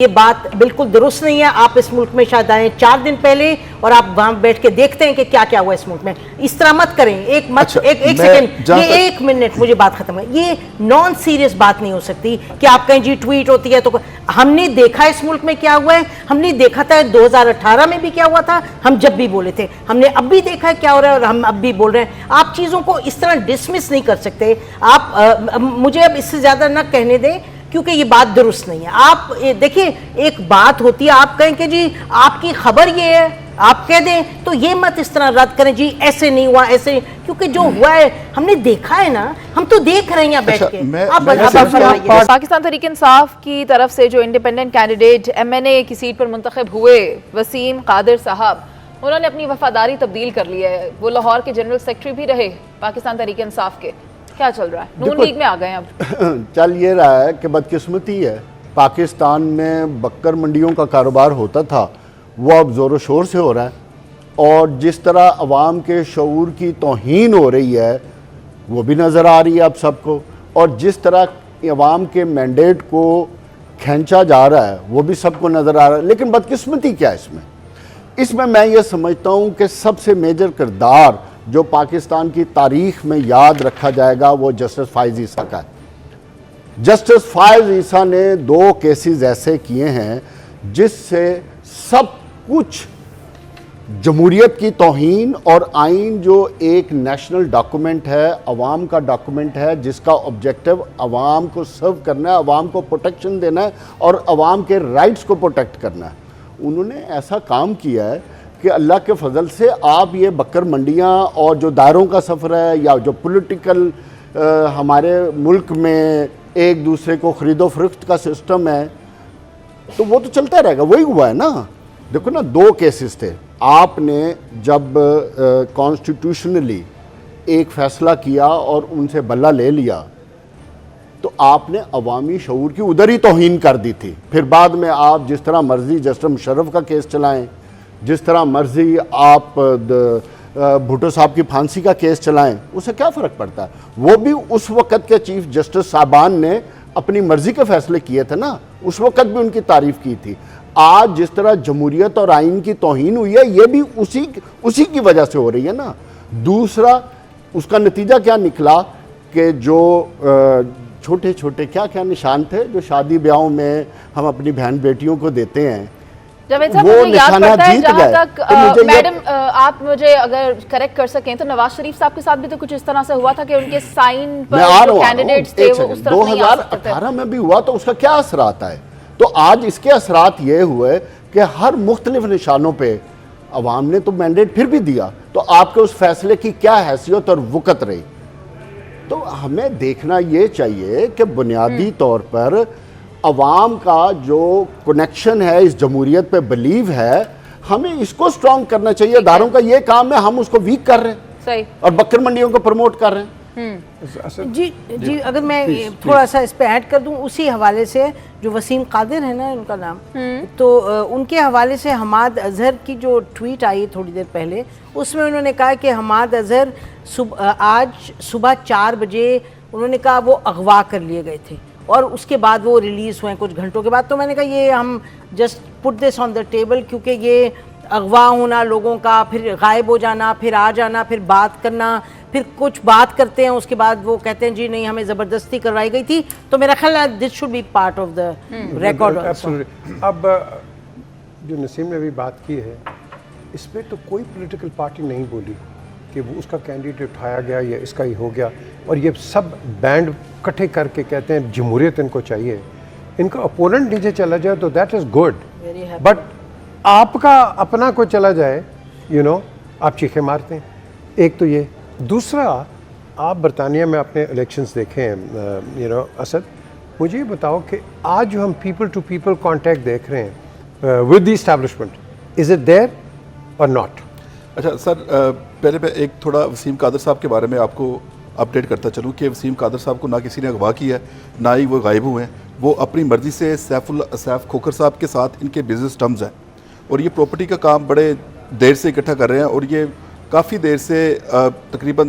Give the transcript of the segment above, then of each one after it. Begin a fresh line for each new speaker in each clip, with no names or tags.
یہ بات بالکل درست نہیں ہے. آپ اس ملک میں شاید آئے 4 دن پہلے اور آپ وہاں بیٹھ کے دیکھتے ہیں کہ کیا کیا ہوا اس ملک میں. اس طرح مت کریں. ایک سیکنڈ, یہ 1 منٹ, مجھے بات ختم ہے. یہ نان سیریس بات نہیں ہو سکتی کہ آپ کہیں جی ٹویٹ ہوتی ہے تو ہم نے دیکھا اس ملک میں کیا ہوا ہے. ہم نے دیکھا تھا 2018 میں بھی کیا ہوا تھا, ہم جب بھی بولے تھے. ہم نے اب بھی دیکھا ہے کیا ہو رہا ہے اور ہم اب بھی بول رہے ہیں. آپ چیزوں کو اس طرح ڈسمس نہیں کر سکتے. آپ مجھے اب اس سے زیادہ نہ کہنے دیں کیونکہ یہ بات درست نہیں ہے. آپ دیکھیں, ایک بات ہوتی ہے, آپ کہیں کہ جی آپ کی خبر یہ ہے, آپ کہہ دیں, تو یہ مت اس طرح رد کریں جی ایسے نہیں ہوا ایسے, کیونکہ جو ہوا ہے ہم نے دیکھا ہے نا, ہم تو دیکھ رہے ہیں یہاں بیٹھ کے.
پاکستان تحریک انصاف کی طرف سے جو انڈیپینڈنٹ کینڈیڈیٹ MNA کی سیٹ پر منتخب ہوئے وسیم قادر صاحب, انہوں نے اپنی وفاداری تبدیل کر لی ہے. وہ لاہور کے جنرل سیکرٹری بھی رہے پاکستان تحریک انصاف کے. کیا چل رہا ہے؟ نون لیگ میں آ گئے. اب
چل یہ رہا ہے کہ بدقسمتی ہے, پاکستان میں بکر منڈیوں کا کاروبار ہوتا تھا وہ اب زور و شور سے ہو رہا ہے, اور جس طرح عوام کے شعور کی توہین ہو رہی ہے وہ بھی نظر آ رہی ہے اب سب کو, اور جس طرح عوام کے مینڈیٹ کو کھینچا جا رہا ہے وہ بھی سب کو نظر آ رہا ہے. لیکن بدقسمتی کیا ہے اس میں یہ سمجھتا ہوں کہ سب سے میجر کردار جو پاکستان کی تاریخ میں یاد رکھا جائے گا وہ جسٹس فائز عیسیٰ کا ہے. جسٹس فائز عیسیٰ نے 2 کیسز ایسے کیے ہیں جس سے سب کچھ جمہوریت کی توہین, اور آئین جو ایک نیشنل ڈاکومنٹ ہے, عوام کا ڈاکومنٹ ہے, جس کا آبجیکٹو عوام کو سرو کرنا ہے, عوام کو پروٹیکشن دینا ہے اور عوام کے رائٹس کو پروٹیکٹ کرنا ہے. انہوں نے ایسا کام کیا ہے کہ اللہ کے فضل سے آپ یہ بکر منڈیاں اور جو دائروں کا سفر ہے یا جو پولیٹیکل ہمارے ملک میں ایک دوسرے کو خرید و فروخت کا سسٹم ہے تو وہ تو چلتا رہے گا. وہی ہوا ہے نا. دیکھو نا, 2 کیسز تھے. آپ نے جب کانسٹیٹیوشنلی ایک فیصلہ کیا اور ان سے بلہ لے لیا تو آپ نے عوامی شعور کی ادھر ہی توہین کر دی تھی. پھر بعد میں آپ جس طرح مرضی جسٹس مشرف کا کیس چلائیں, جس طرح مرضی آپ بھٹو صاحب کی پھانسی کا کیس چلائیں, اسے کیا فرق پڑتا ہے؟ وہ بھی اس وقت کے چیف جسٹس صاحبان نے اپنی مرضی کے فیصلے کیے تھے نا, اس وقت بھی ان کی تعریف کی تھی. آج جس طرح جمہوریت اور آئین کی توہین ہوئی ہے یہ بھی اسی کی وجہ سے ہو رہی ہے نا. دوسرا اس کا نتیجہ کیا نکلا کہ جو چھوٹے چھوٹے کیا نشان تھے جو شادی بیاہوں میں ہم اپنی بہن بیٹیوں کو دیتے ہیں,
جاوید صاحب مجھے یاد پڑتا ہے جہاں تک میڈم آپ مجھے اگر کریکٹ کر سکیں تو نواز شریف صاحب کے ساتھ بھی تو کچھ اس طرح سے ہوا تھا کہ ان کے سائن پر جو کینڈیڈیٹس تھے وہ اس طرح نہیں آ سکتے تھے.
2018 میں بھی ہوا تو اس کا کیا اثرات آئے؟ تو آج اس کے اثرات یہ ہوئے کہ ہر مختلف نشانوں پہ عوام نے تو مینڈیٹ پھر بھی دیا, تو آپ کے اس فیصلے کی کیا حیثیت اور وقت رہی؟ تو ہمیں دیکھنا یہ چاہیے کہ بنیادی طور پر عوام کا جو کنیکشن ہے اس جمہوریت پہ بلیو ہے, ہمیں اس کو سٹرونگ کرنا چاہیے. اداروں کا یہ کام ہے, ہم اس کو ویک کر رہے ہیں
صحیح, اور
بکر منڈیوں کو پروموٹ کر رہے ہیں.
جی اگر میں تھوڑا سا اس پہ ایڈ کر دوں اسی حوالے سے, جو وسیم قادر ہے نا ان کا نام, تو ان کے حوالے سے حماد اظہر کی جو ٹویٹ آئی تھوڑی دیر پہلے, اس میں انہوں نے کہا کہ حماد اظہر آج صبح 4 بجے انہوں نے کہا وہ اغوا کر لیے گئے تھے اور اس کے بعد وہ ریلیز ہوئے کچھ گھنٹوں کے بعد. تو میں نے کہا یہ ہم just put this on the table, کیونکہ یہ اغوا ہونا لوگوں کا, پھر غائب ہو جانا, پھر آ جانا, پھر بات کرنا, پھر کچھ بات کرتے ہیں اس کے بعد وہ کہتے ہیں جی نہیں ہمیں زبردستی کروائی گئی تھی. تو میرا خیال ہے this should be part of the record.
اب جو نسیم نے بھی بات کی ہے اس پہ تو کوئی پولیٹیکل پارٹی نہیں بولی کہ وہ اس کا کینڈیڈیٹ اٹھایا گیا یا اس کا ہی ہو گیا, اور یہ سب بینڈ اکٹھے کر کے کہتے ہیں جمہوریت ان کو چاہیے. ان کا اپوننٹ نیچے چلا جائے تو دیٹ از گڈ, بٹ آپ کا اپنا کوئی چلا جائے آپ چیخیں مارتے ہیں. ایک تو یہ. دوسرا, آپ برطانیہ میں اپنے الیکشنز دیکھیں اسد, مجھے یہ بتاؤ کہ آج جو ہم پیپل ٹو پیپل کانٹیکٹ دیکھ رہے ہیں with the establishment, is it there اور ناٹ؟
اچھا سر, پہلے میں ایک تھوڑا وسیم قادر صاحب کے بارے میں آپ کو اپڈیٹ کرتا چلوں کہ وسیم قادر صاحب کو نہ کسی نے اغوا کیا ہے, نہ ہی وہ غائب ہوئے ہیں. وہ اپنی مرضی سے سیف کھوکھر صاحب کے ساتھ ان کے بزنس ٹرمز ہیں, اور یہ پراپرٹی کا کام بڑے دیر سے اکٹھا کر رہے ہیں, اور یہ کافی دیر سے تقریباً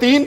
3,